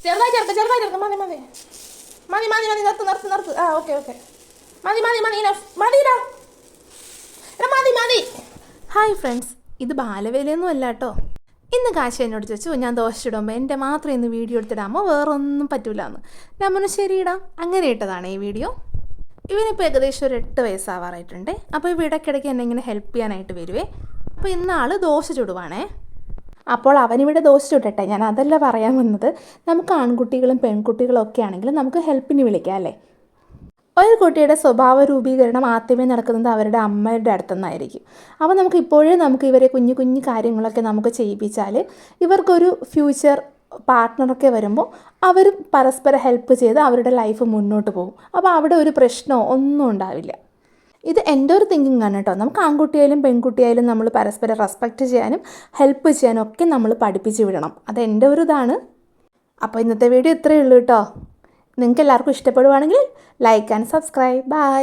ചെറുതായി ചേർക്ക മതി മതി മതി മതി മതി നിർത്ത് ആ ഓക്കെ മതി മതി മതി മതിടാ മതി മതി. ഹായ് ഫ്രണ്ട്സ്, ഇത് ബാലവേലയൊന്നും അല്ല കേട്ടോ. ഇന്ന് കാശി എന്നോട് ചോദിച്ചു ഞാൻ ദോശ ഇടുമ്പോൾ എൻ്റെ മാത്രം ഇന്ന് വീഡിയോ എടുത്തിടാമോ, വേറൊന്നും പറ്റൂല എന്ന്. ഞാൻ പറഞ്ഞു ശരി ഇടാം. അങ്ങനെ ഇട്ടതാണ് ഈ വീഡിയോ. ഇവനിപ്പോൾ ഏകദേശം ഒരു 8 വയസ്സാവാറായിട്ടുണ്ട്. അപ്പോൾ ഇവ ഇടയ്ക്കിടയ്ക്ക് എന്നെ ഇങ്ങനെ ഹെൽപ്പ് ചെയ്യാനായിട്ട് വരുവേ. അപ്പോൾ ഇന്നാൾ ദോശ ചുടുവാണേ. അപ്പോൾ അവനിവിടെ ദോശ ചുടട്ടെ, ഞാൻ അതല്ല പറയാൻ വന്നത്. നമുക്ക് ആൺകുട്ടികളും പെൺകുട്ടികളും ഒക്കെ ആണെങ്കിലും നമുക്ക് ഹെൽപ്പിന് വിളിക്കാം അല്ലേ. ഒരു കുട്ടിയുടെ സ്വഭാവ രൂപീകരണം ആദ്യമേ നടക്കുന്നത് അവരുടെ അമ്മയുടെ അടുത്തുനിന്നായിരിക്കും. അപ്പോൾ നമുക്ക് ഇവരെ കുഞ്ഞു കുഞ്ഞു കാര്യങ്ങളൊക്കെ നമുക്ക് ചെയ്യിപ്പിച്ചാൽ ഇവർക്കൊരു ഫ്യൂച്ചർ പാർട്ട്ണറൊക്കെ വരുമ്പോൾ അവർ പരസ്പരം ഹെൽപ്പ് ചെയ്ത് അവരുടെ ലൈഫ് മുന്നോട്ട് പോകും. അപ്പോൾ അവിടെ ഒരു പ്രശ്നമോ ഒന്നും ഉണ്ടാവില്ല. ഇത് എൻ്റെ ഒരു തിങ്കിങ് ആണ് കേട്ടോ. നമുക്ക് ആൺകുട്ടിയായാലും പെൺകുട്ടിയായാലും നമ്മൾ പരസ്പരം റെസ്പെക്റ്റ് ചെയ്യാനും ഹെൽപ്പ് ചെയ്യാനും ഒക്കെ നമ്മൾ പഠിപ്പിച്ച് വിടണം. അത് എൻ്റെ ഒരു ഇതാണ്. അപ്പോൾ ഇന്നത്തെ വീഡിയോ ഇത്രയേ ഉള്ളൂ കേട്ടോ. നിങ്ങൾക്ക് എല്ലാവർക്കും ഇഷ്ടപ്പെടുവാണെങ്കിൽ ലൈക്ക് ആൻഡ് സബ്സ്ക്രൈബ്. ബൈ.